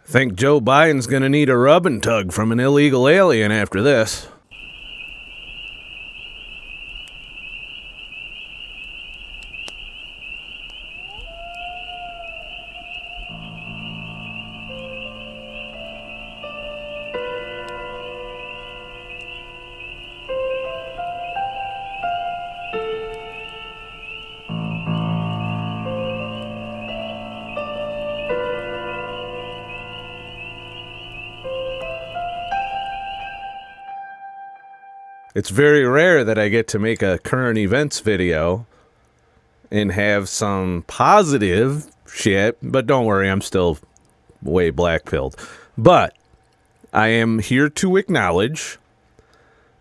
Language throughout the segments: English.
Think Joe Biden's gonna need a rub and tug from an illegal alien after this. It's very rare that I get to make a current events video and have some positive shit, but don't worry, I'm still way black-pilled. But I am here to acknowledge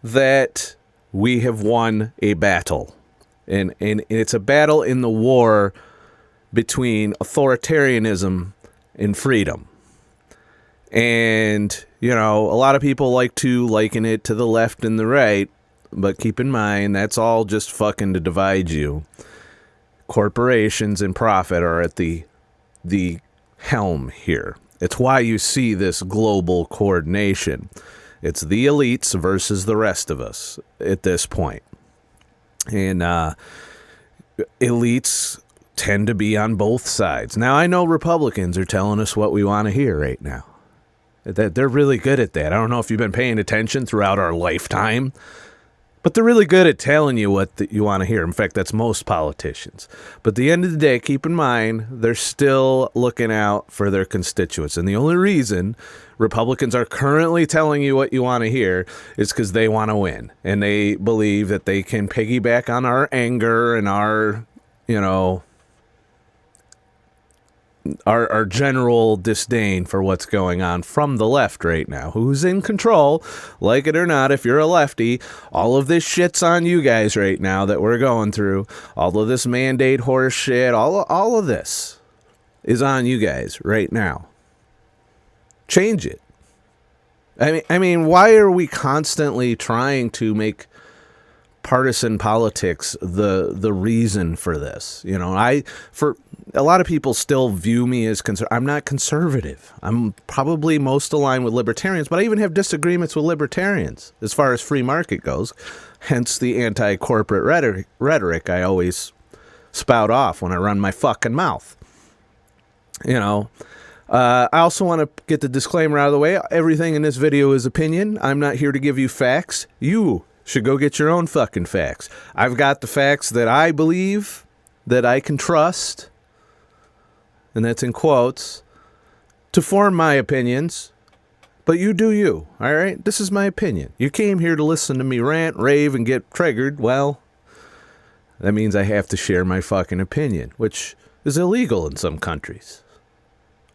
that we have won a battle. And it's a battle in the war between authoritarianism and freedom. And, you know, a lot of people like to liken it to the left and the right, but keep in mind, that's all just fucking to divide you. Corporations and profit are at the helm here. It's why you see this global coordination. It's the elites versus the rest of us at this point. And elites tend to be on both sides. Now, I know Republicans are telling us what we want to hear right now. They're really good at that. I don't know if you've been paying attention throughout our lifetime, but they're really good at telling you what you want to hear. In fact, that's most politicians. But at the end of the day, keep in mind, they're still looking out for their constituents. And the only reason Republicans are currently telling you what you want to hear is because they want to win. And they believe that they can piggyback on our anger and our, you know, our general disdain for what's going on from the left right now. Who's in control? Like it or not, if you're a lefty, all of this shit's on you guys right now that we're going through. All of this mandate horse shit, all of this is on you guys right now. Change it. I mean, why are we constantly trying to make partisan politics the reason for this? You know, for a lot of people still view me as I'm not conservative. I'm probably most aligned with libertarians, but I even have disagreements with libertarians as far as free market goes. Hence the anti-corporate rhetoric I always spout off when I run my fucking mouth. You know, I also want to get the disclaimer out of the way. Everything in this video is opinion. I'm not here to give you facts. You should go get your own fucking facts. I've got the facts that I believe, that I can trust, and that's in quotes, to form my opinions, but you do you, all right? This is my opinion. You came here to listen to me rant, rave, and get triggered. Well, that means I have to share my fucking opinion, which is illegal in some countries.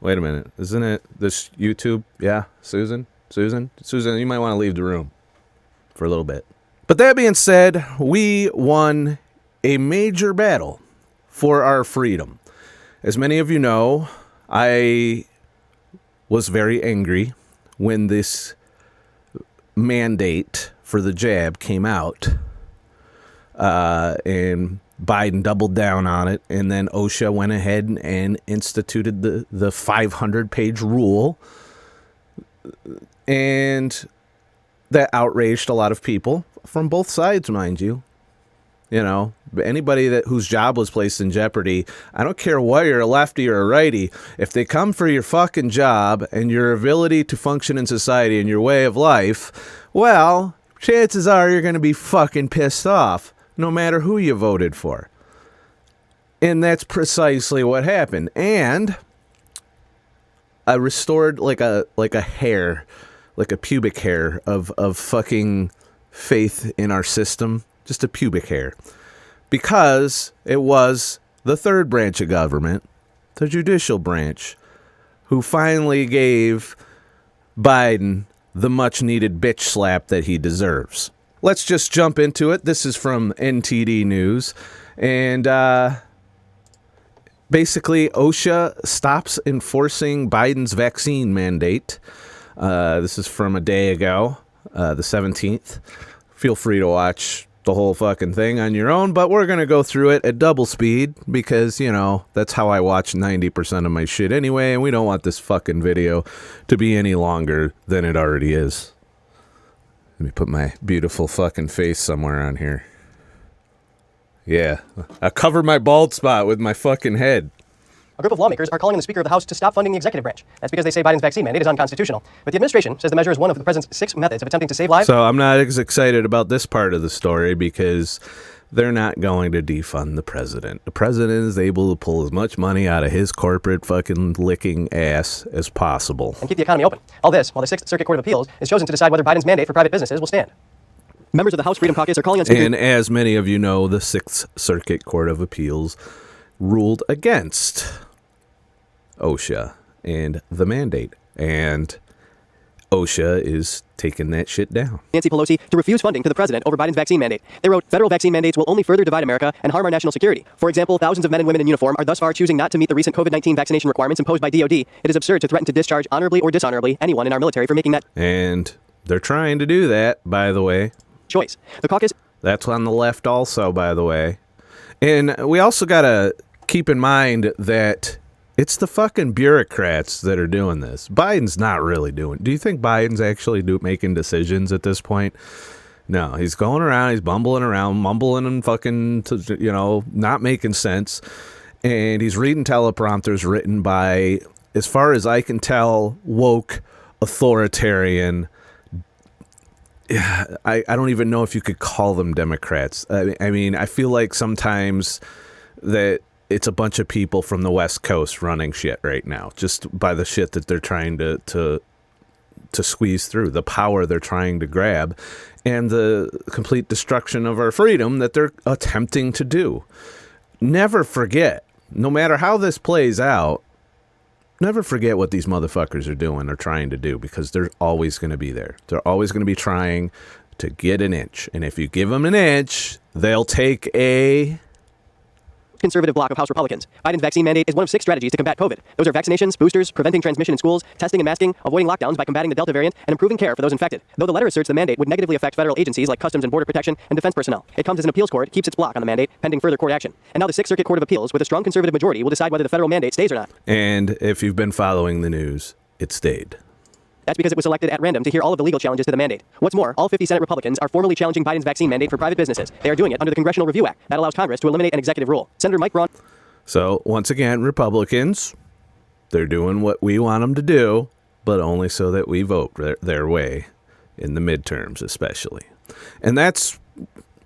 Wait a minute. Isn't it this YouTube? Yeah, Susan, you might want to leave the room for a little bit. But that being said, we won a major battle for our freedom. As many of you know, I was very angry when this mandate for the jab came out, and Biden doubled down on it, and then OSHA went ahead and instituted the 500-page rule, and that outraged a lot of people from both sides, mind you. You know, anybody whose job was placed in jeopardy, I don't care whether you're a lefty or a righty, if they come for your fucking job and your ability to function in society and your way of life, well, chances are you're going to be fucking pissed off no matter who you voted for. And that's precisely what happened. And I restored like a hair, like a pubic hair of fucking faith in our system. Just a pubic hair, because it was the third branch of government, the judicial branch, who finally gave Biden the much needed bitch slap that he deserves. Let's just jump into it. This is from NTD News, and basically OSHA stops enforcing Biden's vaccine mandate. This is from a day ago, the 17th. Feel free to watch the whole fucking thing on your own, but we're going to go through it at double speed because, you know, that's how I watch 90% of my shit anyway, and we don't want this fucking video to be any longer than it already is. Let me put my beautiful fucking face somewhere on here. Yeah, I cover my bald spot with my fucking head. A group of lawmakers are calling on the Speaker of the House to stop funding the executive branch. That's because they say Biden's vaccine mandate is unconstitutional. But the administration says the measure is one of the president's 6 methods of attempting to save lives. So I'm not as excited about this part of the story because they're not going to defund the president. The president is able to pull as much money out of his corporate fucking licking ass as possible. And keep the economy open. All this while the 6th Circuit Court of Appeals is chosen to decide whether Biden's mandate for private businesses will stand. Members of the House Freedom Caucus are calling on Speaker... And as many of you know, the 6th Circuit Court of Appeals ruled against OSHA and the mandate, and OSHA is taking that shit down. Nancy Pelosi to refuse funding to the president over Biden's vaccine mandate. They wrote, federal vaccine mandates will only further divide America and harm our national security. For example, thousands of men and women in uniform are thus far choosing not to meet the recent COVID-19 vaccination requirements imposed by DOD. It is absurd to threaten to discharge honorably or dishonorably anyone in our military for making that... And they're trying to do that, by the way. ...choice. The caucus... That's on the left also, by the way. And we also got to keep in mind that it's the fucking bureaucrats that are doing this. Biden's not really doing. Do you think Biden's actually making decisions at this point? No, he's going around, he's bumbling around, mumbling and fucking, you know, not making sense. And he's reading teleprompters written by, as far as I can tell, woke, authoritarian. I don't even know if you could call them Democrats. I mean, I feel like sometimes that it's a bunch of people from the West Coast running shit right now, just by the shit that they're trying to squeeze through, the power they're trying to grab, and the complete destruction of our freedom that they're attempting to do. Never forget, no matter how this plays out, never forget what these motherfuckers are doing or trying to do, because they're always going to be there. They're always going to be trying to get an inch. And if you give them an inch, they'll take a... conservative bloc of House Republicans. Biden's vaccine mandate is one of 6 strategies to combat COVID. Those are vaccinations, boosters, preventing transmission in schools, testing and masking, avoiding lockdowns by combating the Delta variant, and improving care for those infected. Though the letter asserts the mandate would negatively affect federal agencies like Customs and Border Protection and defense personnel, it comes as an appeals court keeps its block on the mandate pending further court action. And now the 6th Circuit Court of Appeals, with a strong conservative majority, will decide whether the federal mandate stays or not. And if you've been following the news, it stayed. That's because it was selected at random to hear all of the legal challenges to the mandate. What's more, all 50 Senate Republicans are formally challenging Biden's vaccine mandate for private businesses. They are doing it under the Congressional Review Act that allows Congress to eliminate an executive rule. Senator Mike Braun... So, once again, Republicans, they're doing what we want them to do, but only so that we vote their way in the midterms, especially. And that's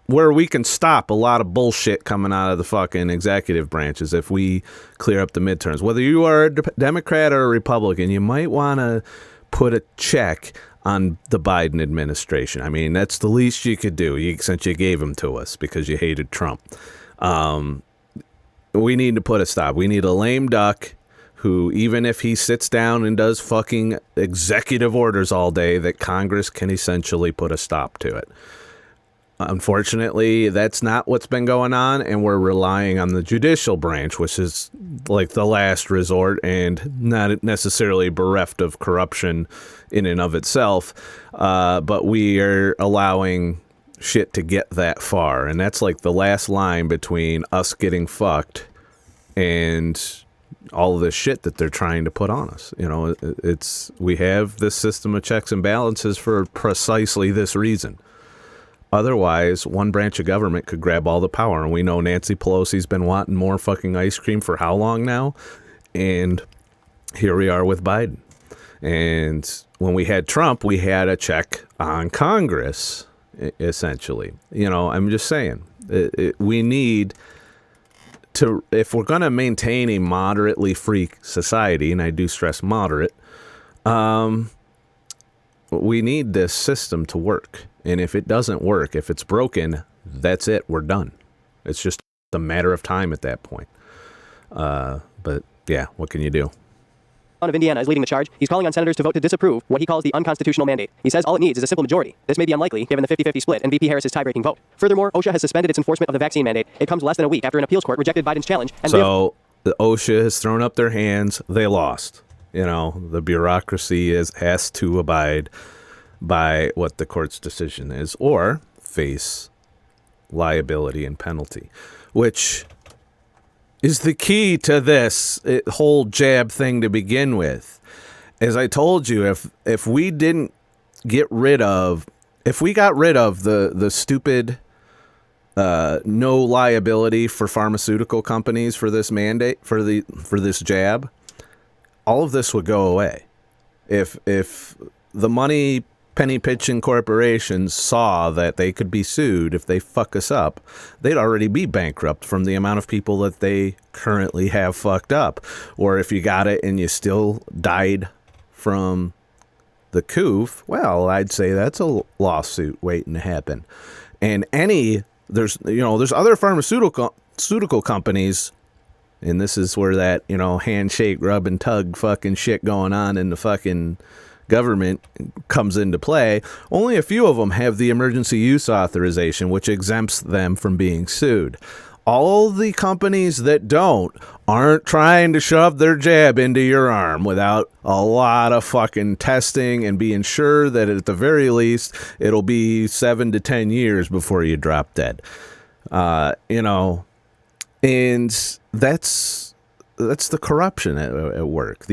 where we can stop a lot of bullshit coming out of the fucking executive branches if we clear up the midterms. Whether you are a Democrat or a Republican, you might want to put a check on the Biden administration. I mean, that's the least you could do, since you gave them to us because you hated Trump. We need to put a stop. We need a lame duck who, even if he sits down and does fucking executive orders all day, that Congress can essentially put a stop to it. Unfortunately, that's not what's been going on, and we're relying on the judicial branch, which is like the last resort and not necessarily bereft of corruption in and of itself, but we are allowing shit to get that far, and that's like the last line between us getting fucked and all of this shit that they're trying to put on us. You know, we have this system of checks and balances for precisely this reason. Otherwise, one branch of government could grab all the power, and we know Nancy Pelosi's been wanting more fucking ice cream for how long now? And here we are with Biden. And when we had Trump, we had a check on Congress, essentially. You know, I'm just saying, we need to, if we're going to maintain a moderately free society, and I do stress moderate, we need this system to work. And if it doesn't work, if it's broken, that's it. We're done. It's just a matter of time at that point. But yeah, what can you do? Of Indiana is leading the charge. He's calling on senators to vote to disapprove what he calls the unconstitutional mandate. He says all it needs is a simple majority. This may be unlikely given the 50-50 split and VP Harris's tie-breaking vote. Furthermore, OSHA has suspended its enforcement of the vaccine mandate. It comes less than a week after an appeals court rejected Biden's challenge. And so the OSHA has thrown up their hands. They lost. You know, the bureaucracy has to abide by what the court's decision is, or face liability and penalty, which is the key to this whole jab thing to begin with. As I told you, if we got rid of the stupid no liability for pharmaceutical companies for this mandate, for this jab, all of this would go away. If the money penny pitching corporations saw that they could be sued if they fuck us up, they'd already be bankrupt from the amount of people that they currently have fucked up. Or if you got it and you still died from the coof, well, I'd say that's a lawsuit waiting to happen. And there's other pharmaceutical companies, and this is where that, handshake, rub and tug fucking shit going on in the fucking government comes into play. Only a few of them have the emergency use authorization, which exempts them from being sued. All the companies that aren't trying to shove their jab into your arm without a lot of fucking testing and being sure that at the very least it'll be 7 to 10 years before you drop dead. And that's the corruption at work.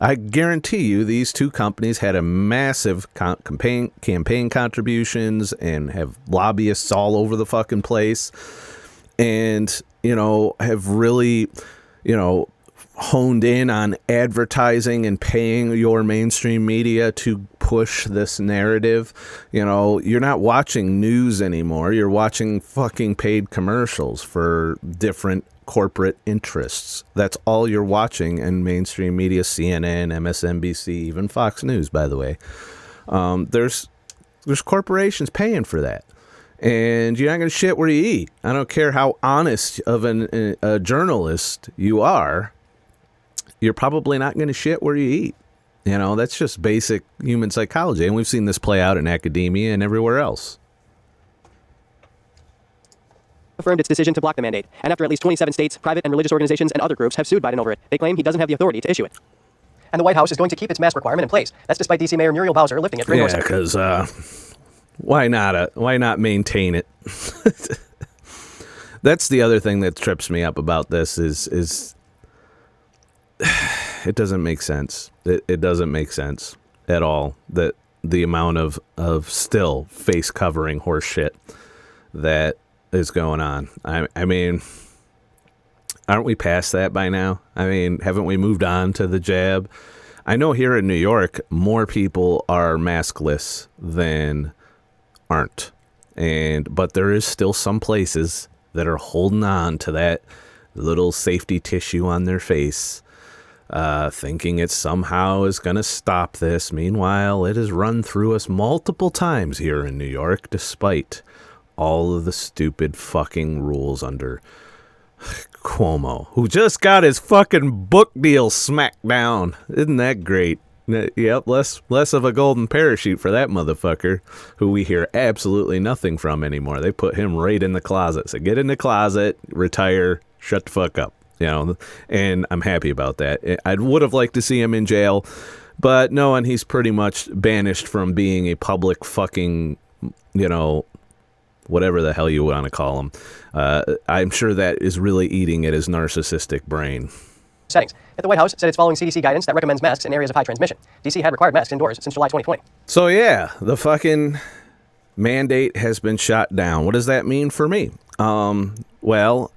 I guarantee you these two companies had a massive campaign contributions and have lobbyists all over the fucking place, and have really honed in on advertising and paying your mainstream media to push this narrative. You're not watching news anymore. You're watching fucking paid commercials for different corporate interests. That's all you're watching in mainstream media, CNN, MSNBC, even Fox News, by the way. There's corporations paying for that. And you're not going to shit where you eat. I don't care how honest of a journalist you are. You're probably not going to shit where you eat. That's just basic human psychology. And we've seen this play out in academia and everywhere else. Affirmed its decision to block the mandate, and after at least 27 states, private and religious organizations, and other groups have sued Biden over it, they claim he doesn't have the authority to issue it. And the White House is going to keep its mask requirement in place. That's despite D.C. Mayor Muriel Bowser lifting it. Yeah, because why not maintain it? That's the other thing that trips me up about this is it doesn't make sense. It doesn't make sense at all that the amount of still face covering horse shit that is going on. I mean, aren't we past that by now? I mean, haven't we moved on to the jab? I know here in New York, more people are maskless than aren't. But there is still some places that are holding on to that little safety tissue on their face, thinking it somehow is going to stop this. Meanwhile, it has run through us multiple times here in New York, despite all of the stupid fucking rules under Cuomo, who just got his fucking book deal smacked down. Isn't that great? Yep, less of a golden parachute for that motherfucker, who we hear absolutely nothing from anymore. They put him right in the closet. So get in the closet, retire, shut the fuck up. And I'm happy about that. I would have liked to see him in jail, but knowing he's pretty much banished from being a public fucking, whatever the hell you want to call him, I'm sure that is really eating at his narcissistic brain. Settings. Yet the White House said it's following CDC guidance that recommends masks in areas of high transmission. DC had required masks indoors since July 2020. So yeah, the fucking mandate has been shot down. What does that mean for me? Well,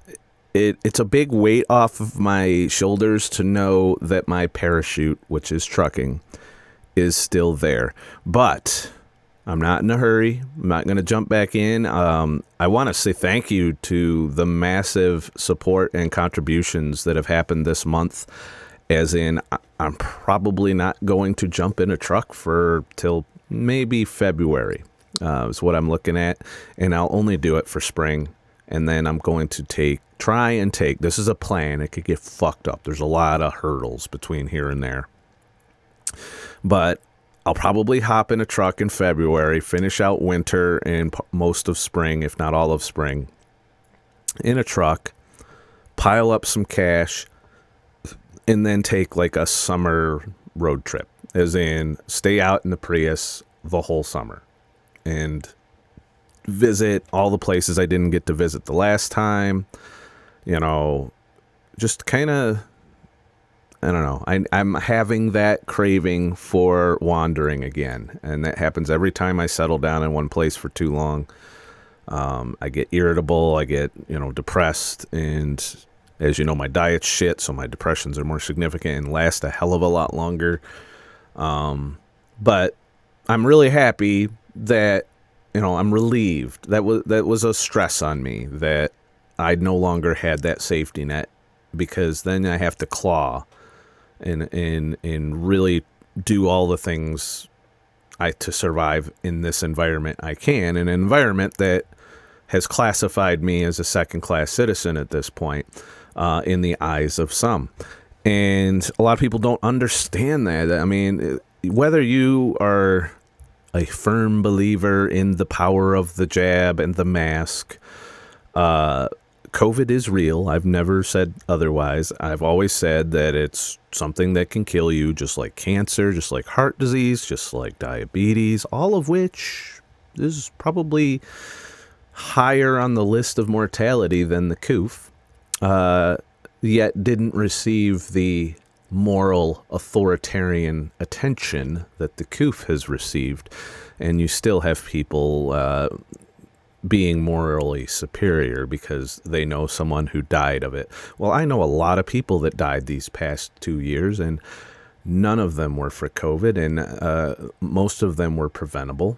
it's a big weight off of my shoulders to know that my parachute, which is trucking, is still there. But I'm not in a hurry. I'm not going to jump back in. I want to say thank you to the massive support and contributions that have happened this month. As in, I'm probably not going to jump in a truck till maybe February is what I'm looking at. And I'll only do it for spring. And then I'm going to try and take, this is a plan. It could get fucked up. There's a lot of hurdles between here and there. But I'll probably hop in a truck in February, finish out winter and most of spring, if not all of spring, in a truck, pile up some cash, and then take like a summer road trip, as in stay out in the Prius the whole summer and visit all the places I didn't get to visit the last time. You know, just kind of, I don't know. I'm having that craving for wandering again. And that happens every time I settle down in one place for too long. I get irritable, I get, depressed, and as you know, my diet's shit, so my depressions are more significant and last a hell of a lot longer. But I'm really happy that, I'm relieved. That was a stress on me that I no longer had that safety net, because then I have to claw and really do all the things to survive in this environment I can, an environment that has classified me as a second-class citizen at this point, in the eyes of some. And a lot of people don't understand that. I mean, whether you are a firm believer in the power of the jab and the mask, COVID is real. I've never said otherwise. I've always said that it's something that can kill you, just like cancer, just like heart disease, just like diabetes, all of which is probably higher on the list of mortality than the coof, yet didn't receive the moral authoritarian attention that the coof has received. And you still have people being morally superior because they know someone who died of it. Well, I know a lot of people that died these past 2 years, and none of them were for COVID, and most of them were preventable.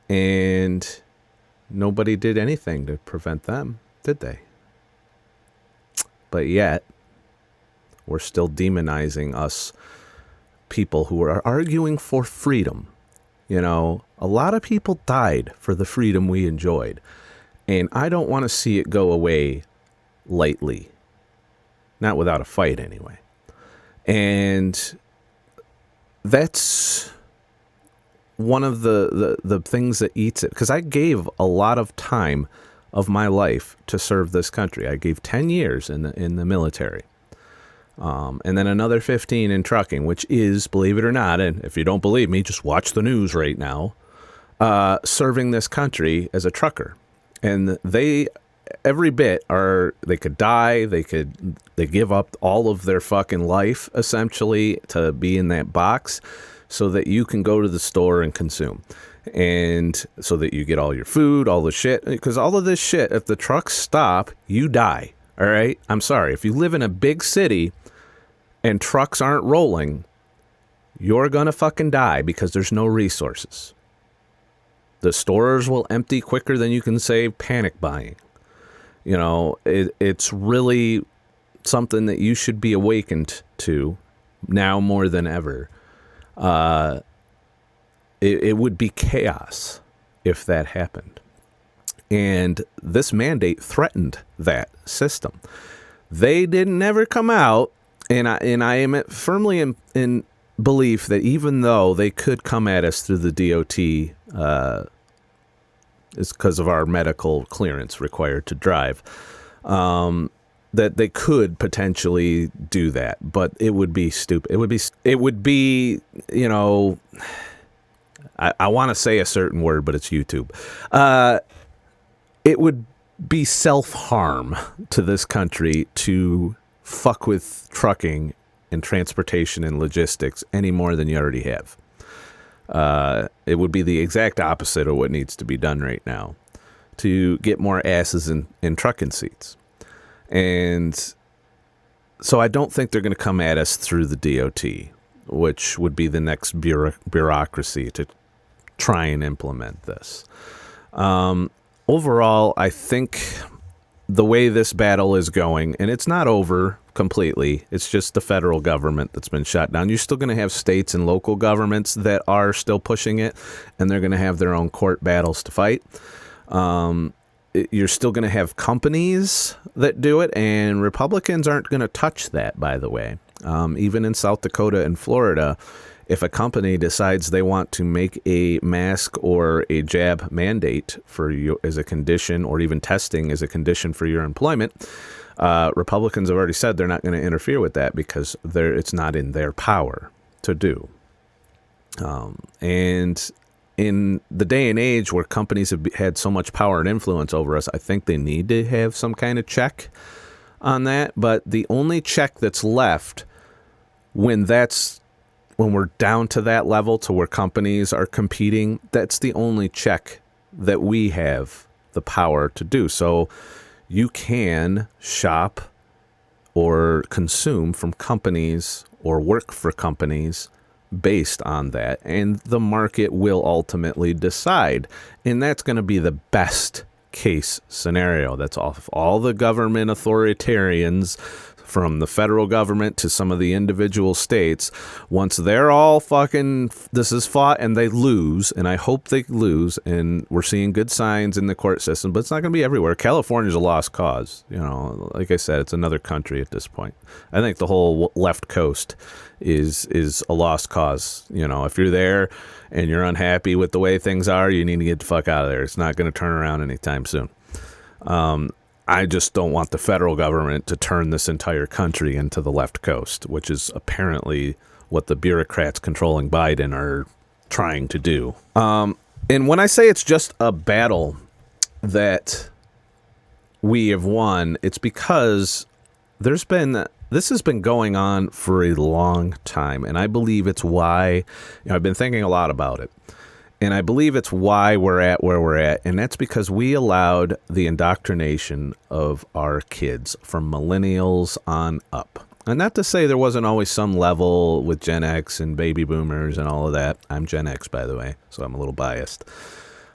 And nobody did anything to prevent them, did they? But yet, we're still demonizing us people who are arguing for freedom. A lot of people died for the freedom we enjoyed, and I don't want to see it go away lightly. Not without a fight, anyway. And that's one of the things that eats it, because I gave a lot of time of my life to serve this country. I gave 10 years in the military. And then another 15 in trucking, which is, believe it or not, and if you don't believe me, just watch the news right now, serving this country as a trucker. And they could die, they give up all of their fucking life, essentially, to be in that box so that you can go to the store and consume. And so that you get all your food, all the shit, because all of this shit, if the trucks stop, you die. All right? I'm sorry. If you live in a big city and trucks aren't rolling, you're going to fucking die because there's no resources. The stores will empty quicker than you can say panic buying. It's really something that you should be awakened to now more than ever. It would be chaos if that happened. And this mandate threatened that system. They didn't ever come out, and I am firmly in belief that even though they could come at us through the DOT, it's because of our medical clearance required to drive, that they could potentially do that, but it would be stupid. It would be, I want to say a certain word, but it's YouTube. It would be self-harm to this country to fuck with trucking and transportation and logistics any more than you already have. It would be the exact opposite of what needs to be done right now to get more asses in trucking seats. And so I don't think they're going to come at us through the DOT, which would be the next bureaucracy to try and implement this. Overall, I think the way this battle is going, and it's not over completely, it's just the federal government that's been shut down. You're still going to have states and local governments that are still pushing it, and they're going to have their own court battles to fight. You're still going to have companies that do it, and Republicans aren't going to touch that, by the way. Even in South Dakota and Florida, if a company decides they want to make a mask or a jab mandate for you as a condition, or even testing as a condition for your employment, Republicans have already said they're not going to interfere with that because it's not in their power to do. And in the day and age where companies have had so much power and influence over us, I think they need to have some kind of check on that. But the only check that's left when we're down to that level to where companies are competing, that's the only check that we have the power to do. So you can shop or consume from companies or work for companies based on that, and the market will ultimately decide. And that's going to be the best case scenario. That's all the government authoritarians, from the federal government to some of the individual states, once they're all fucking, this is fought and they lose, and I hope they lose, and we're seeing good signs in the court system, but it's not going to be everywhere. California's a lost cause. You know, like I said, it's another country at this point. I think the whole left coast is a lost cause. You know, if you're there and you're unhappy with the way things are, you need to get the fuck out of there. It's not going to turn around anytime soon. I just don't want the federal government to turn this entire country into the left coast, which is apparently what the bureaucrats controlling Biden are trying to do. And when I say it's just a battle that we have won, it's because this has been going on for a long time, and I believe it's why, I've been thinking a lot about it. And I believe it's why we're at where we're at. And that's because we allowed the indoctrination of our kids from millennials on up. And not to say there wasn't always some level with Gen X and baby boomers and all of that. I'm Gen X, by the way, so I'm a little biased.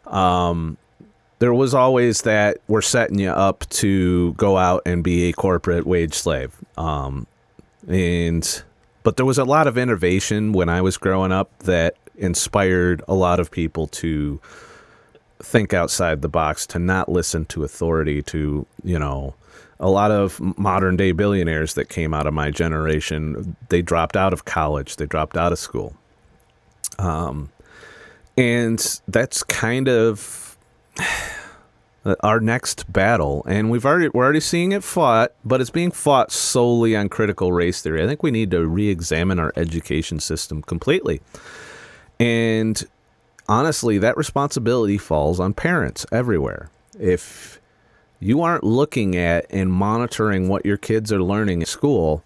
There was always that we're setting you up to go out and be a corporate wage slave. But there was a lot of innovation when I was growing up that inspired a lot of people to think outside the box, to not listen to authority, to, a lot of modern day billionaires that came out of my generation, they dropped out of college, they dropped out of school. And that's kind of our next battle. And we're already seeing it fought, but it's being fought solely on critical race theory. I think we need to re-examine our education system completely. And honestly, that responsibility falls on parents everywhere. If you aren't looking at and monitoring what your kids are learning at school,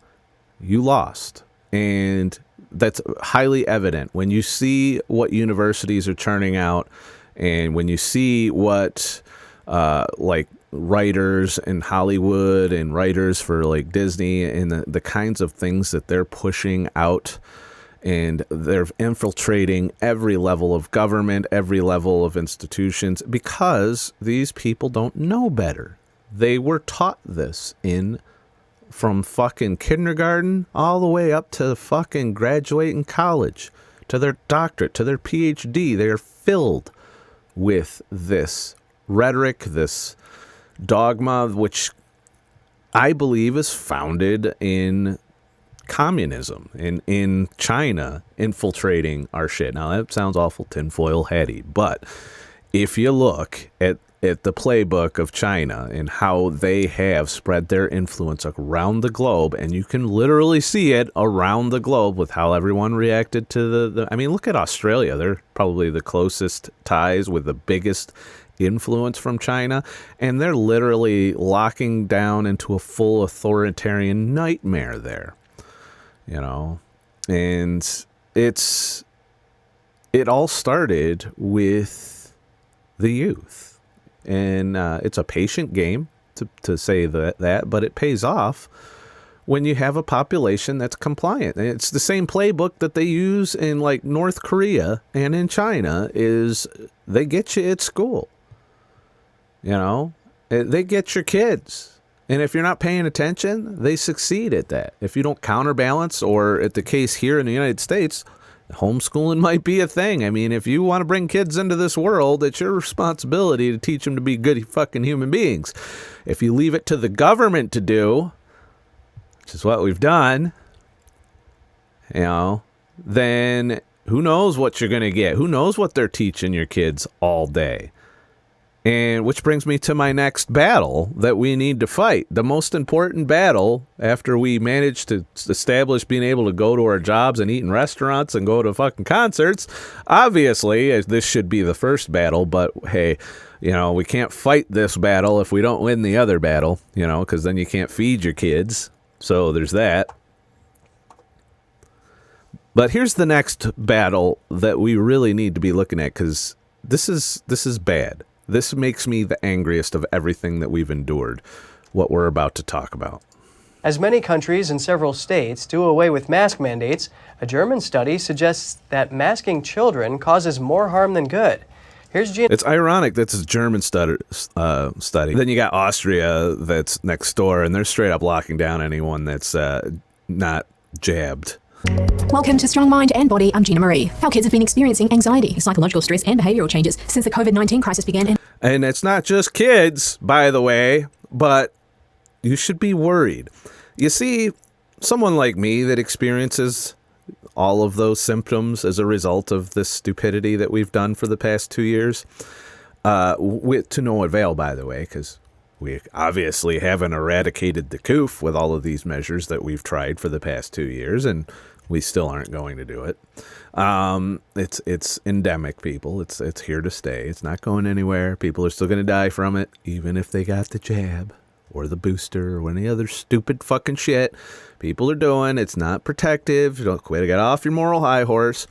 you lost. And that's highly evident when you see what universities are churning out, and when you see what like writers in Hollywood and writers for like Disney and the kinds of things that they're pushing out. And they're infiltrating every level of government, every level of institutions, because these people don't know better. They were taught this from fucking kindergarten all the way up to fucking graduating college, to their doctorate, to their PhD. They are filled with this rhetoric, this dogma, which I believe is founded in communism, in China infiltrating our shit. Now that sounds awful tinfoil hatty, but if you look at the playbook of China and how they have spread their influence around the globe, and you can literally see it around the globe with how everyone reacted to I mean, look at Australia. They're probably the closest ties with the biggest influence from China, and they're literally locking down into a full authoritarian nightmare there. And it all started with the youth, and it's a patient game to say that, but it pays off when you have a population that's compliant. And it's the same playbook that they use in like North Korea and in China. Is they get you at school, they get your kids. And if you're not paying attention, they succeed at that. If you don't counterbalance, or at the case here in the United States, homeschooling might be a thing. I mean, if you want to bring kids into this world, it's your responsibility to teach them to be good fucking human beings. If you leave it to the government to do, which is what we've done, then who knows what you're going to get? Who knows what they're teaching your kids all day? And which brings me to my next battle that we need to fight. The most important battle after we manage to establish being able to go to our jobs and eat in restaurants and go to fucking concerts. Obviously, this should be the first battle, but hey, we can't fight this battle if we don't win the other battle, because then you can't feed your kids. So there's that. But here's the next battle that we really need to be looking at, because this is bad. This makes me the angriest of everything that we've endured, what we're about to talk about. As many countries and several states do away with mask mandates, a German study suggests that masking children causes more harm than good. Here's Gene. It's ironic that's a German study. Then you got Austria that's next door, and they're straight up locking down anyone that's not jabbed. Welcome to Strong Mind and Body. I'm Gina Marie. Our kids have been experiencing anxiety, psychological stress, and behavioral changes since the COVID-19 crisis began. And it's not just kids, by the way, but you should be worried. You see, someone like me that experiences all of those symptoms as a result of this stupidity that we've done for the past 2 years, to no avail, by the way, because we obviously haven't eradicated the coof with all of these measures that we've tried for the past 2 years, and we still aren't going to do it. It's endemic, people. It's here to stay. It's not going anywhere. People are still going to die from it, even if they got the jab or the booster or any other stupid fucking shit people are doing. It's not protective. Don't quit to get off your moral high horse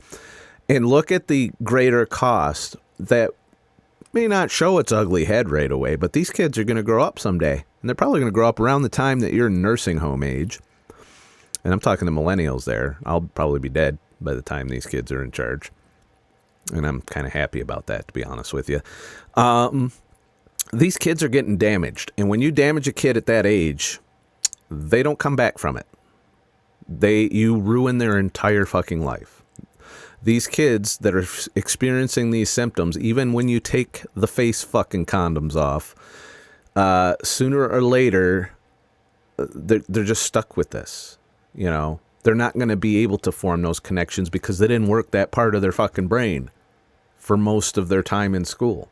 and look at the greater cost that may not show its ugly head right away, but these kids are going to grow up someday, and they're probably going to grow up around the time that you're nursing home age. And I'm talking to millennials there. I'll probably be dead by the time these kids are in charge. And I'm kind of happy about that, to be honest with you. These kids are getting damaged. And when you damage a kid at that age, they don't come back from it. You ruin their entire fucking life. These kids that are experiencing these symptoms, even when you take the face fucking condoms off, sooner or later, they're just stuck with this. They're not going to be able to form those connections because they didn't work that part of their fucking brain for most of their time in school.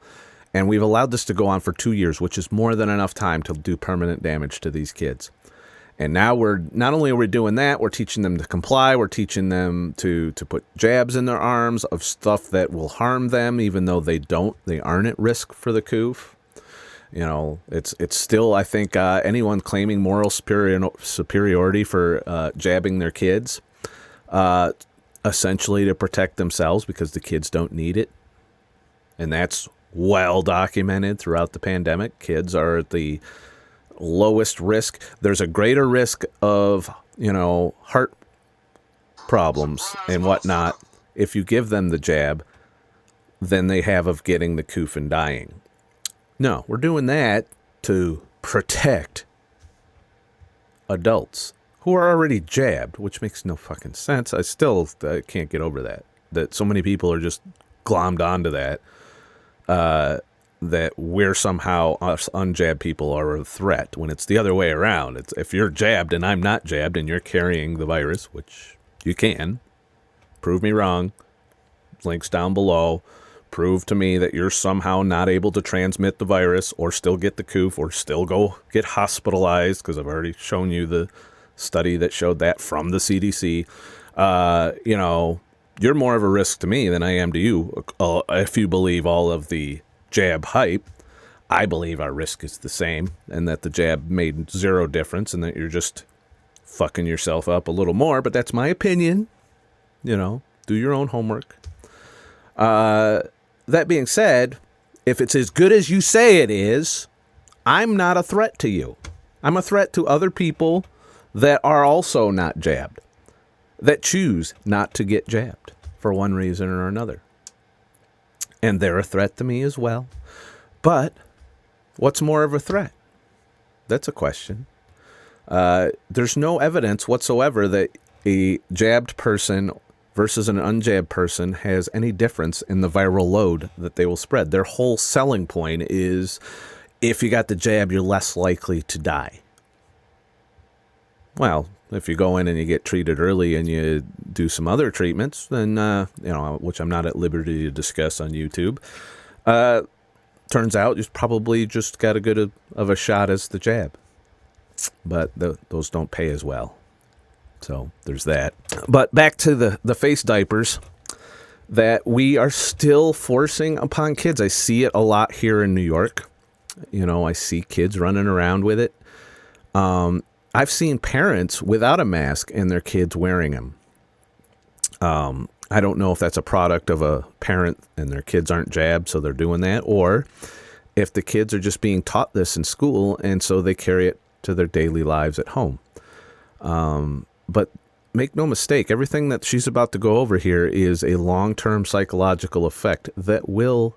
And we've allowed this to go on for 2 years, which is more than enough time to do permanent damage to these kids. And now not only are we doing that, we're teaching them to comply. We're teaching them to put jabs in their arms of stuff that will harm them, even though they aren't at risk for the coof. It's still, I think, anyone claiming moral superiority for jabbing their kids, essentially to protect themselves because the kids don't need it. And that's well documented throughout the pandemic. Kids are at the lowest risk. There's a greater risk of, heart problems and whatnot if you give them the jab than they have of getting the coof and dying. No, we're doing that to protect adults who are already jabbed, which makes no fucking sense. I can't get over that so many people are just glommed onto that, that we're somehow, us unjabbed people are a threat, when it's the other way around. It's if you're jabbed and I'm not jabbed and you're carrying the virus, which you can, prove me wrong, links down below. Prove to me that you're somehow not able to transmit the virus or still get the coof or still go get hospitalized, because I've already shown you the study that showed that from the CDC. You're more of a risk to me than I am to you. If you believe all of the jab hype, I believe our risk is the same and that the jab made zero difference and that you're just fucking yourself up a little more. But that's my opinion. Do your own homework. That being said, if it's as good as you say it is, I'm not a threat to you. I'm a threat to other people that are also not jabbed, that choose not to get jabbed for one reason or another. And they're a threat to me as well. But what's more of a threat? That's a question. There's no evidence whatsoever that a jabbed person versus an unjabbed person has any difference in the viral load that they will spread. Their whole selling point is if you got the jab, you're less likely to die. Well, if you go in and you get treated early and you do some other treatments, then, which I'm not at liberty to discuss on YouTube, turns out you probably just got as good of a shot as the jab. But those don't pay as well. So there's that. But back to the face diapers that we are still forcing upon kids. I see it a lot here in New York. I see kids running around with it. I've seen parents without a mask and their kids wearing them. I don't know if that's a product of a parent and their kids aren't jabbed, so they're doing that, or if the kids are just being taught this in school and so they carry it to their daily lives at home. But make no mistake, everything that she's about to go over here is a long-term psychological effect that will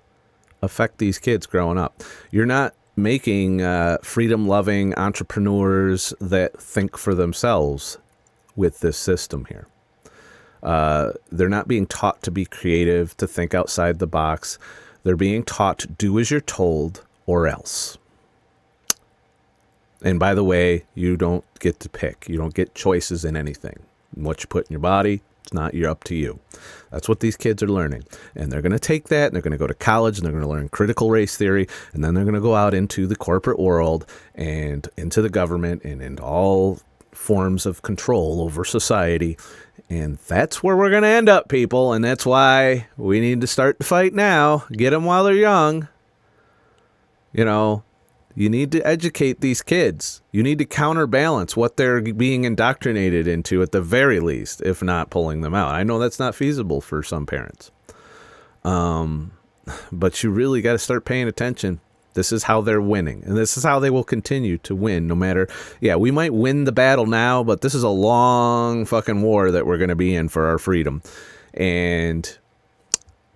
affect these kids growing up. You're not making freedom-loving entrepreneurs that think for themselves with this system here. They're not being taught to be creative, to think outside the box. They're being taught to do as you're told or else. And by the way, you don't get to pick. You don't get choices in anything. What you put in your body, it's not up to you. That's what these kids are learning. And they're going to take that, and they're going to go to college, and they're going to learn critical race theory, and then they're going to go out into the corporate world and into the government and into all forms of control over society. And that's where we're going to end up, people. And that's why we need to start the fight now. Get them while they're young. You need to educate these kids. You need to counterbalance what they're being indoctrinated into at the very least, if not pulling them out. I know that's not feasible for some parents. But you really got to start paying attention. This is how they're winning. And this is how they will continue to win no matter. Yeah, we might win the battle now, but this is a long fucking war that we're going to be in for our freedom. And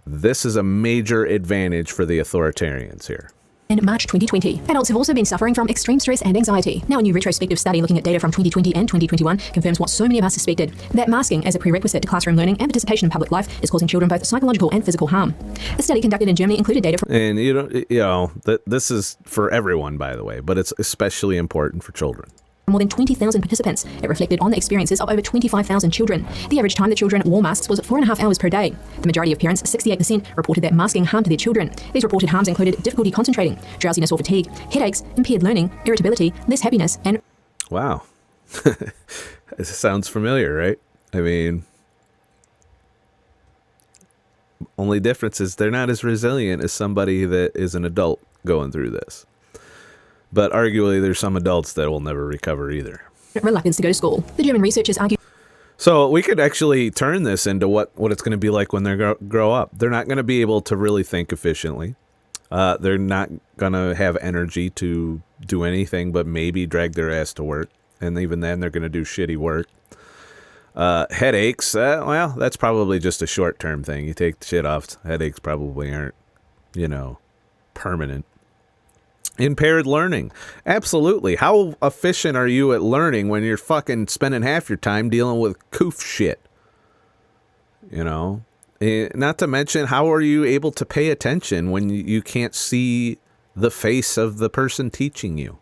this is a major advantage for the authoritarians here. In March 2020, adults have also been suffering from extreme stress and anxiety. Now, a new retrospective study looking at data from 2020 and 2021 confirms what so many of us suspected, that masking as a prerequisite to classroom learning and participation in public life is causing children both psychological and physical harm. The study conducted in Germany included data from... And, this is for everyone, by the way, but it's especially important for children. More than 20,000 participants. It reflected on the experiences of over 25,000 children. The average time that children wore masks was 4.5 hours per day. The majority of parents, 68%, reported that masking harmed their children. These reported harms included difficulty concentrating, drowsiness or fatigue, headaches, impaired learning, irritability, less happiness, and... Wow. It sounds familiar, right? I mean, only difference is they're not as resilient as somebody that is an adult going through this. But arguably, there's some adults that will never recover either. Reluctance to go to school. The German researchers argue... So we could actually turn this into what it's going to be like when they grow up. They're not going to be able to really think efficiently. They're not going to have energy to do anything but maybe drag their ass to work. And even then, they're going to do shitty work. Headaches, well, that's probably just a short-term thing. You take the shit off, headaches probably aren't, permanent. Impaired learning. Absolutely. How efficient are you at learning when you're fucking spending half your time dealing with coof shit? Not to mention, how are you able to pay attention when you can't see the face of the person teaching you?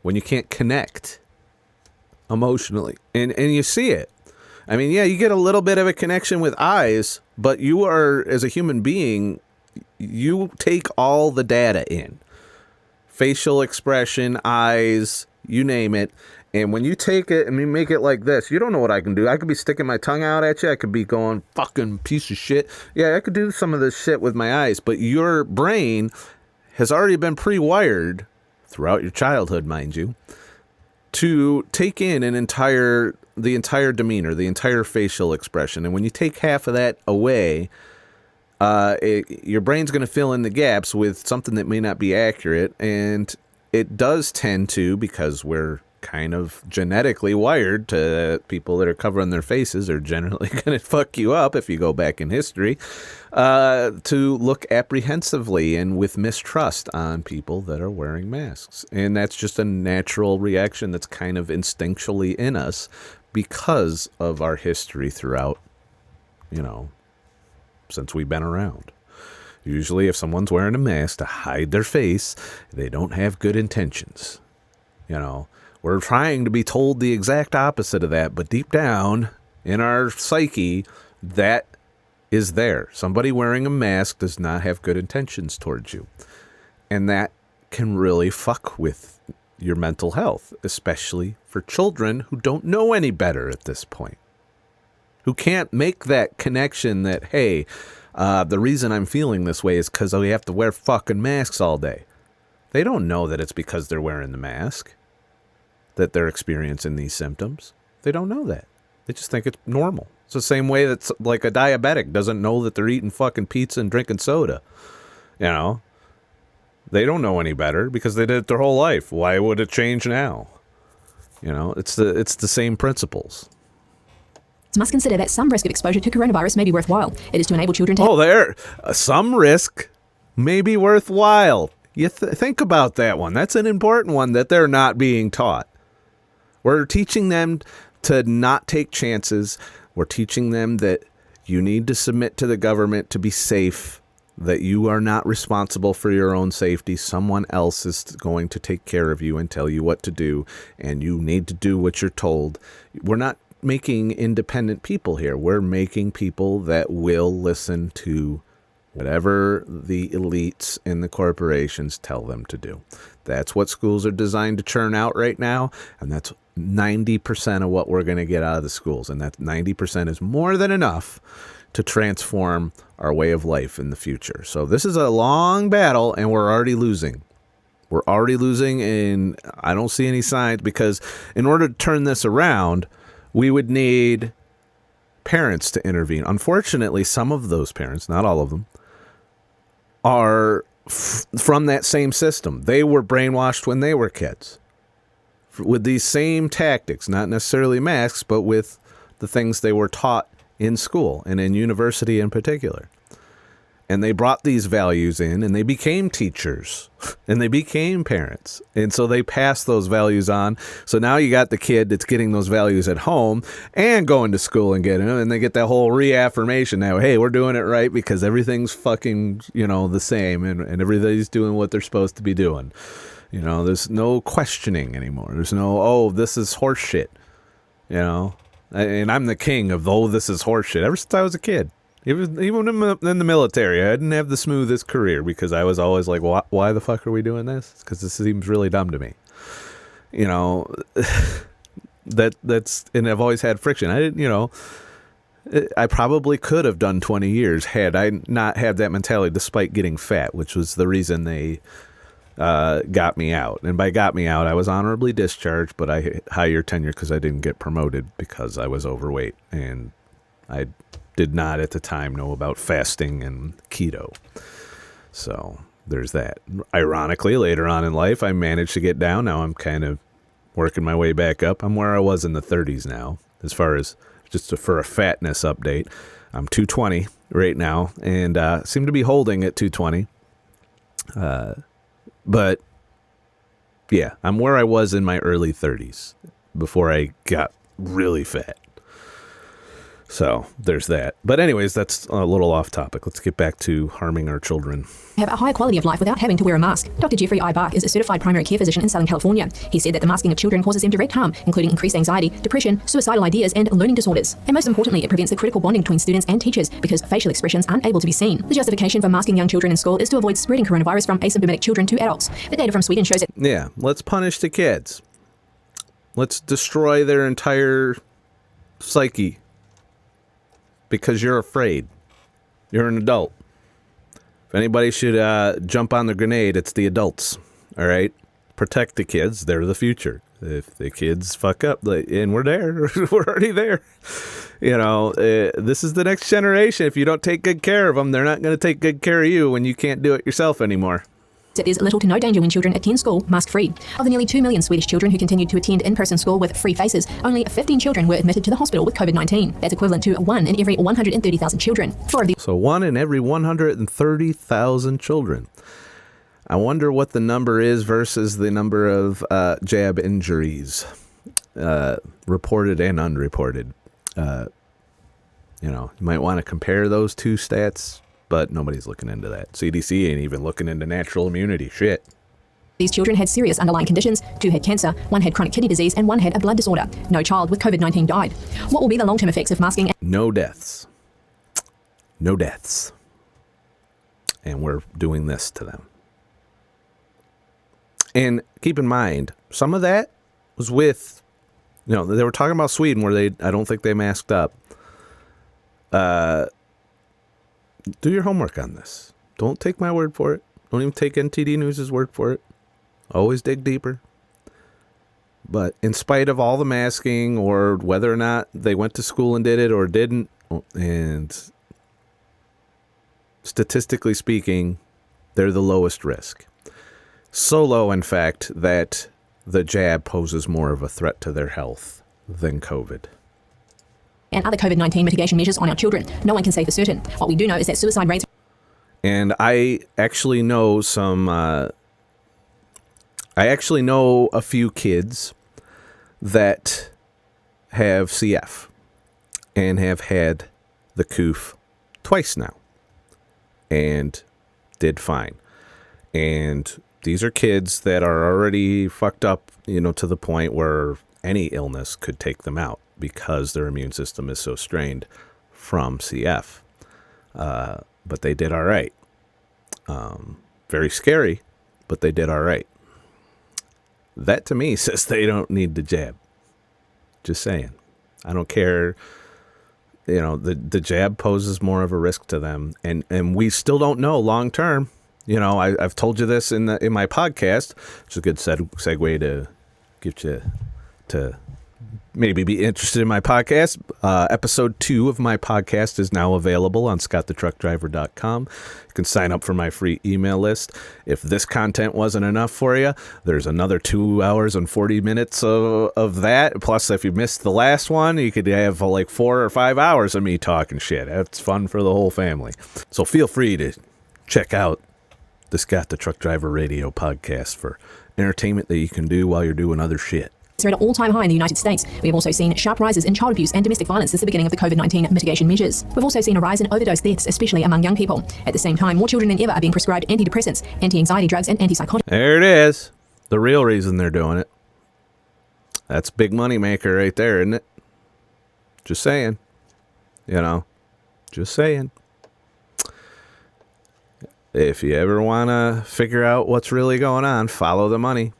When you can't connect emotionally. And you see it. I mean, yeah, you get a little bit of a connection with eyes, but you are, as a human being, you take all the data in. Facial expression, eyes, you name it. And when you take it and you make it like this, you don't know what I can do. I could be sticking my tongue out at you. I could be going, fucking piece of shit. Yeah, I could do some of this shit with my eyes. But your brain has already been pre-wired, throughout your childhood, mind you, to take in the entire demeanor, the entire facial expression. And when you take half of that away, your brain's going to fill in the gaps with something that may not be accurate, and it does tend to, because we're kind of genetically wired to people that are covering their faces are generally going to fuck you up if you go back in history, to look apprehensively and with mistrust on people that are wearing masks. And that's just a natural reaction that's kind of instinctually in us because of our history throughout, since we've been around. Usually if someone's wearing a mask to hide their face, they don't have good intentions. We're trying to be told the exact opposite of that, but deep down in our psyche, that is there. Somebody wearing a mask does not have good intentions towards you. And that can really fuck with your mental health, especially for children who don't know any better at this point, who can't make that connection that, hey, the reason I'm feeling this way is because we have to wear fucking masks all day. They don't know that it's because they're wearing the mask that they're experiencing these symptoms. They don't know that. They just think it's normal. It's the same way that's like a diabetic doesn't know that they're eating fucking pizza and drinking soda. You know? They don't know any better because they did it their whole life. Why would it change now? You know, it's the same principles. Must consider that some risk of exposure to coronavirus may be worthwhile. It is to enable children to... Some risk may be worthwhile. You think about that one. That's an important one that they're not being taught. We're teaching them to not take chances. We're teaching them that you need to submit to the government to be safe, that you are not responsible for your own safety. Someone else is going to take care of you and tell you what to do, and you need to do what you're told. We're not making independent people here. We're making people that will listen to whatever the elites and the corporations tell them to do. That's what schools are designed to churn out right now, and that's 90% of what we're going to get out of the schools, and that 90% is more than enough to transform our way of life in the future. So this is a long battle, and we're already losing. We're already losing, and I don't see any signs, because in order to turn this around, we would need parents to intervene. Unfortunately, some of those parents, not all of them, are from that same system. They were brainwashed when they were kids with these same tactics, not necessarily masks, but with the things they were taught in school and in university in particular. And they brought these values in, and they became teachers, and they became parents. And so they passed those values on. So now you got the kid that's getting those values at home and going to school and getting them, and they get that whole reaffirmation now, hey, we're doing it right because everything's fucking, the same, and everybody's doing what they're supposed to be doing. There's no questioning anymore. There's no, this is horse shit, and I'm the king of, this is horse shit ever since I was a kid. Even in the military, I didn't have the smoothest career because I was always like, why the fuck are we doing this? Because this seems really dumb to me. And I've always had friction. I didn't, I probably could have done 20 years had I not had that mentality, despite getting fat, which was the reason they got me out. And by got me out, I was honorably discharged, but I had higher tenure because I didn't get promoted because I was overweight. And I did not at the time know about fasting and keto. So there's that. Ironically, later on in life, I managed to get down. Now I'm kind of working my way back up. I'm where I was in the 30s now, as far as just for a fatness update. I'm 220 right now, and seem to be holding at 220. But yeah, I'm where I was in my early 30s before I got really fat. So there's that. But anyways, that's a little off topic. Let's get back to harming our children. Have a higher quality of life without having to wear a mask. Dr. Jeffrey I. Bark is a certified primary care physician in Southern California. He said that the masking of children causes them direct harm, including increased anxiety, depression, suicidal ideas, and learning disorders. And most importantly, it prevents the critical bonding between students and teachers because facial expressions aren't able to be seen. The justification for masking young children in school is to avoid spreading coronavirus from asymptomatic children to adults. The data from Sweden shows that... Yeah, let's punish the kids. Let's destroy their entire psyche. Because you're afraid. You're an adult. If anybody should jump on the grenade, it's the adults. All right? Protect the kids. They're the future. If the kids fuck up, and we're there. We're already there. This is the next generation. If you don't take good care of them, they're not going to take good care of you when you can't do it yourself anymore. There's little to no danger when children attend school mask-free. Of the nearly 2 million Swedish children who continued to attend in-person school with free faces, only 15 children were admitted to the hospital with COVID-19. That's equivalent to 1 in every 130,000 children. So 1 in every 130,000 children. I wonder what the number is versus the number of jab injuries, reported and unreported. You might want to compare those two stats. But nobody's looking into that. CDC ain't even looking into natural immunity. Shit. These children had serious underlying conditions. 2 had cancer, 1 had chronic kidney disease, and 1 had a blood disorder. No child with COVID-19 died. What will be the long-term effects of masking? No deaths. No deaths. And we're doing this to them. And keep in mind, some of that was with, they were talking about Sweden where I don't think they masked up. Do your homework on this. Don't take my word for it. Don't even take NTD News' word for it. Always dig deeper. But in spite of all the masking or whether or not they went to school and did it or didn't, and statistically speaking, they're the lowest risk. So low, in fact, that the jab poses more of a threat to their health than COVID. And other COVID-19 mitigation measures on our children. No one can say for certain. What we do know is that suicide rates... And I actually know a few kids that have CF and have had the coof twice now and did fine. And these are kids that are already fucked up, to the point where any illness could take them out because their immune system is so strained from CF. But they did all right. Very scary, but they did all right. That to me says they don't need the jab. Just saying. I don't care. The jab poses more of a risk to them, and we still don't know long term. I've told you this in my podcast. It's a good segue to get you to maybe be interested in my podcast. Episode 2 of my podcast is now available on ScottTheTruckDriver.com. You can sign up for my free email list. If this content wasn't enough for you, there's another 2 hours and 40 minutes of that. Plus, if you missed the last one, you could have like 4 or 5 hours of me talking shit. It's fun for the whole family. So feel free to check out the Scott the Truck Driver radio podcast for entertainment that you can do while you're doing other shit. Are at an all-time high in the United States. We have also seen sharp rises in child abuse and domestic violence since the beginning of the COVID-19 mitigation measures. We've also seen a rise in overdose deaths, especially among young people. At the same time, more children than ever are being prescribed antidepressants, anti-anxiety drugs, and antipsychotics. There it is. The real reason they're doing it. That's big money maker right there, isn't it? Just saying. Just saying. If you ever want to figure out what's really going on, follow the money.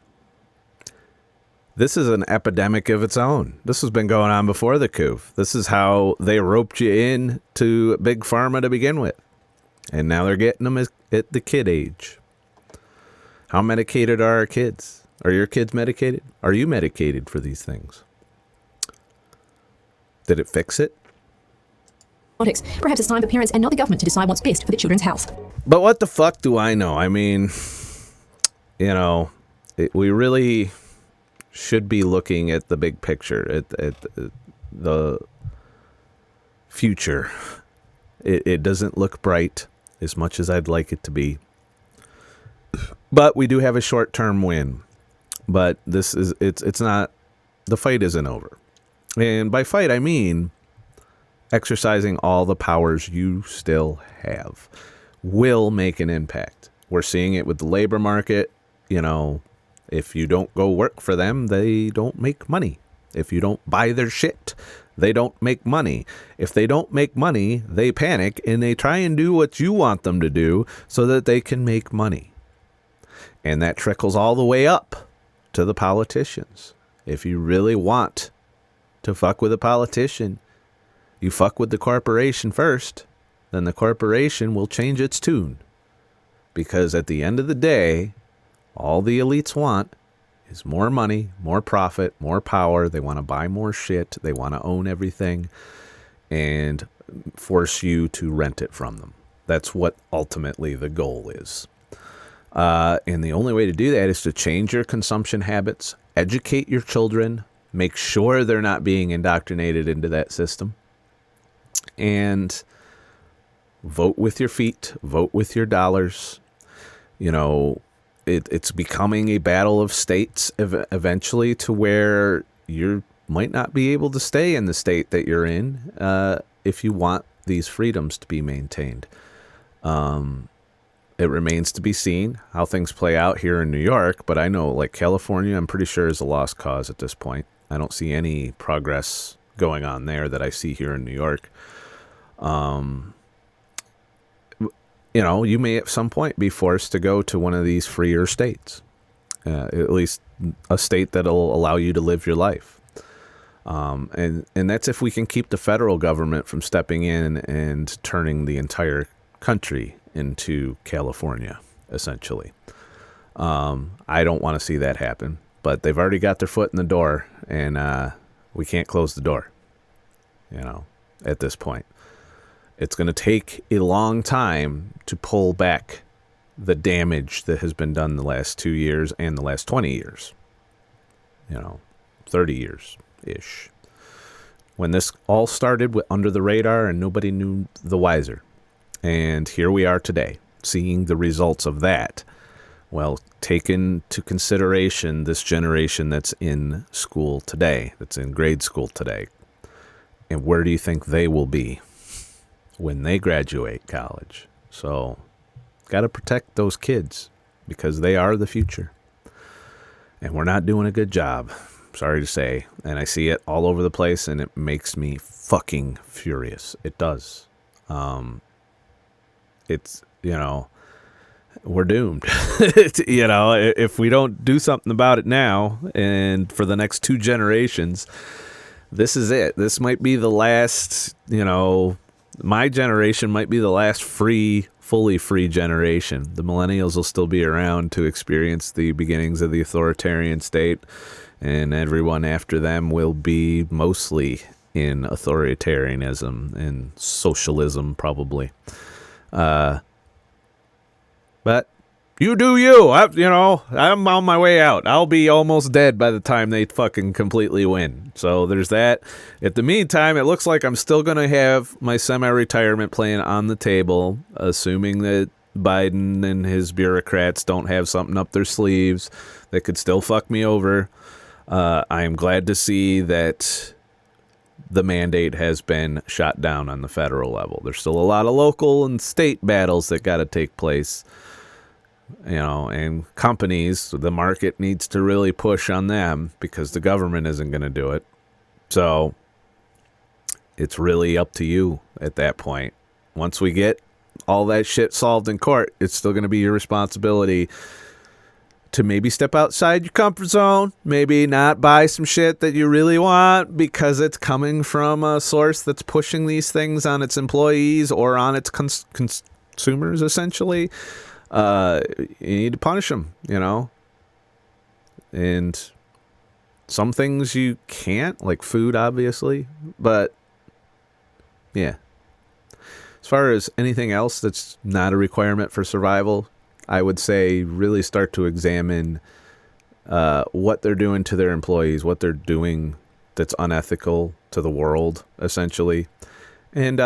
This is an epidemic of its own. This has been going on before the coup. This is how they roped you in to Big Pharma to begin with. And now they're getting them at the kid age. How medicated are our kids? Are your kids medicated? Are you medicated for these things? Did it fix it? Perhaps it's time for parents and not the government to decide what's best for the children's health. But what the fuck do I know? I mean, we really should be looking at the big picture, at the future. It doesn't look bright as much as I'd like it to be. But we do have a short-term win. But it's not, the fight isn't over. And by fight, I mean exercising all the powers you still have will make an impact. We're seeing it with the labor market. If you don't go work for them, they don't make money. If you don't buy their shit, they don't make money. If they don't make money, they panic and they try and do what you want them to do so that they can make money. And that trickles all the way up to the politicians. If you really want to fuck with a politician, you fuck with the corporation first, then the corporation will change its tune. Because at the end of the day, all the elites want is more money, more profit, more power. They want to buy more shit. They want to own everything and force you to rent it from them. That's what ultimately the goal is. And the only way to do that is to change your consumption habits, educate your children, make sure they're not being indoctrinated into that system, and vote with your feet, vote with your dollars. It's becoming a battle of states eventually, to where you might not be able to stay in the state that you're in if you want these freedoms to be maintained. It remains to be seen how things play out here in New York, but I know, like, California, I'm pretty sure is a lost cause at this point. I don't see any progress going on there that I see here in New York. You may at some point be forced to go to one of these freer states. at least a state that'll allow you to live your life. And that's if we can keep the federal government from stepping in and turning the entire country into California, essentially. I don't want to see that happen, but they've already got their foot in the door, and we can't close the door, at this point. It's going to take a long time to pull back the damage that has been done the last 2 years and the last 20 years. 30 years-ish. When this all started under the radar and nobody knew the wiser. And here we are today, seeing the results of that. Well, take into consideration this generation that's in school today, that's in grade school today. And where do you think they will be when they graduate college? So, got to protect those kids because they are the future. And we're not doing a good job, sorry to say. And I see it all over the place, and it makes me fucking furious. It does. It's, we're doomed. If we don't do something about it now and for the next 2 generations, this is it. This might be the last, my generation might be the last fully free generation. The millennials will still be around to experience the beginnings of the authoritarian state, and everyone after them will be mostly in authoritarianism and socialism, probably. But you do you. I'm on my way out. I'll be almost dead by the time they fucking completely win. So there's that. In the meantime, it looks like I'm still going to have my semi-retirement plan on the table, assuming that Biden and his bureaucrats don't have something up their sleeves that could still fuck me over. I am glad to see that the mandate has been shot down on the federal level. There's still a lot of local and state battles that got to take place. And companies, the market needs to really push on them because the government isn't going to do it. So it's really up to you at that point. Once we get all that shit solved in court, it's still going to be your responsibility to maybe step outside your comfort zone, maybe not buy some shit that you really want because it's coming from a source that's pushing these things on its employees or on its consumers, essentially. You need to punish them, and some things you can't, like food, obviously, but yeah. As far as anything else that's not a requirement for survival, I would say really start to examine what they're doing to their employees, what they're doing that's unethical to the world, essentially, and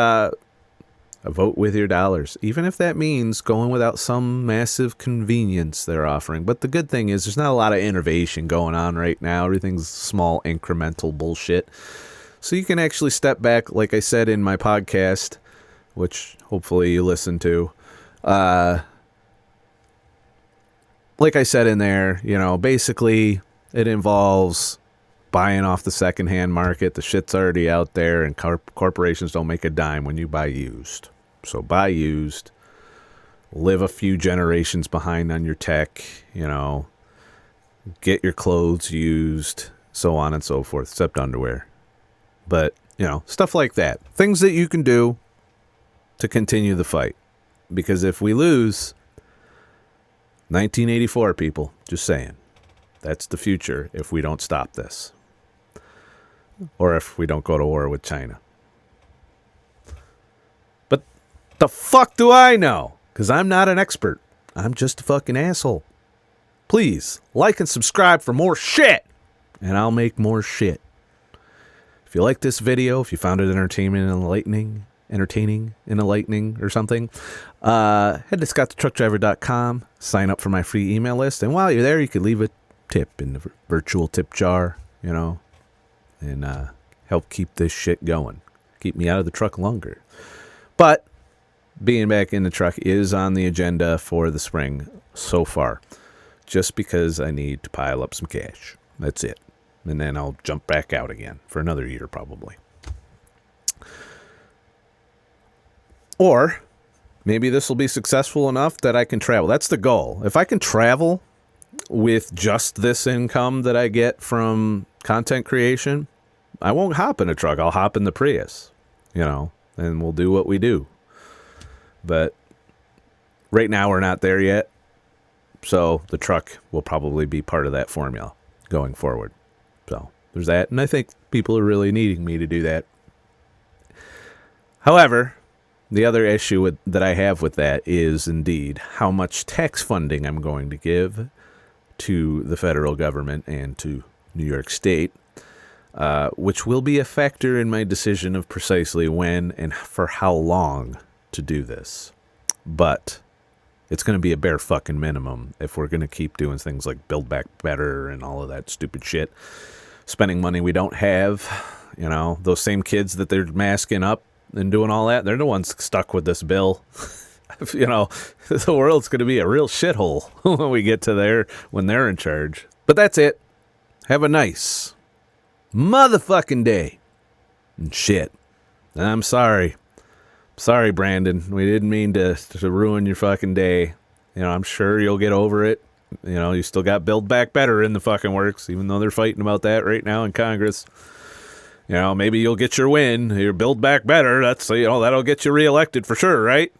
vote with your dollars, even if that means going without some massive convenience they're offering. But the good thing is there's not a lot of innovation going on right now. Everything's small incremental bullshit. So you can actually step back, like I said in my podcast, which hopefully you listen to. Like I said in there, basically it involves buying off the secondhand market. The shit's already out there, and corporations don't make a dime when you buy used. So buy used, live a few generations behind on your tech, get your clothes used, so on and so forth, except underwear. But, stuff like that. Things that you can do to continue the fight. Because if we lose, 1984, people, just saying, that's the future if we don't stop this. Or if we don't go to war with China. But the fuck do I know? Because I'm not an expert. I'm just a fucking asshole. Please, like and subscribe for more shit. And I'll make more shit. If you like this video, if you found it entertaining, enlightening, or something, head to ScottTheTruckDriver.com, sign up for my free email list, and while you're there, you could leave a tip in the virtual tip jar, and help keep this shit going. Keep me out of the truck longer. But being back in the truck is on the agenda for the spring so far, just because I need to pile up some cash. That's it. And then I'll jump back out again for another year probably. Or maybe this will be successful enough that I can travel. That's the goal. If I can travel with just this income that I get from content creation, I won't hop in a truck. I'll hop in the Prius, and we'll do what we do. But right now we're not there yet. So the truck will probably be part of that formula going forward. So there's that. And I think people are really needing me to do that. However, the other issue that I have with that is indeed how much tax funding I'm going to give to the federal government and to New York State, which will be a factor in my decision of precisely when and for how long to do this. But it's going to be a bare fucking minimum if we're going to keep doing things like Build Back Better and all of that stupid shit. Spending money we don't have, those same kids that they're masking up and doing all that, they're the ones stuck with this bill. The world's going to be a real shithole when we get to there, when they're in charge. But that's it. Have a nice motherfucking day. And shit. I'm sorry. Sorry, Brandon. We didn't mean to ruin your fucking day. I'm sure you'll get over it. You still got Build Back Better in the fucking works, even though they're fighting about that right now in Congress. Maybe you'll get your win. Your Build Back Better. That's, that'll get you reelected for sure, right?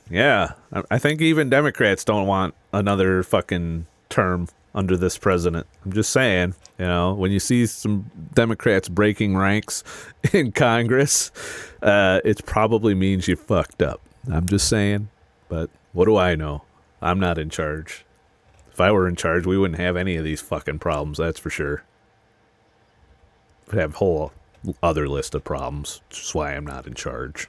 Yeah. I think even Democrats don't want another fucking term under this president. I'm just saying, when you see some Democrats breaking ranks in Congress, it probably means you fucked up. I'm just saying. But what do I know? I'm not in charge. If I were in charge, we wouldn't have any of these fucking problems, that's for sure. We'd have a whole other list of problems, which is why I'm not in charge.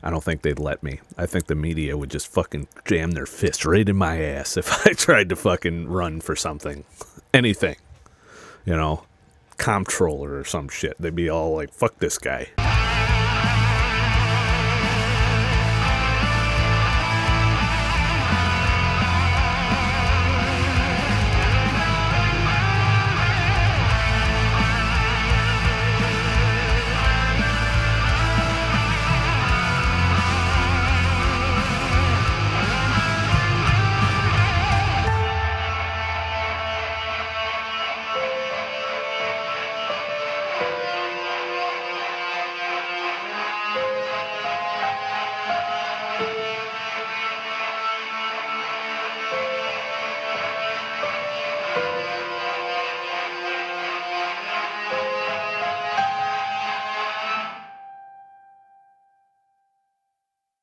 I don't think they'd let me. I think the media would just fucking jam their fist right in my ass if I tried to fucking run for something. Anything. Comptroller or some shit. They'd be all like, fuck this guy.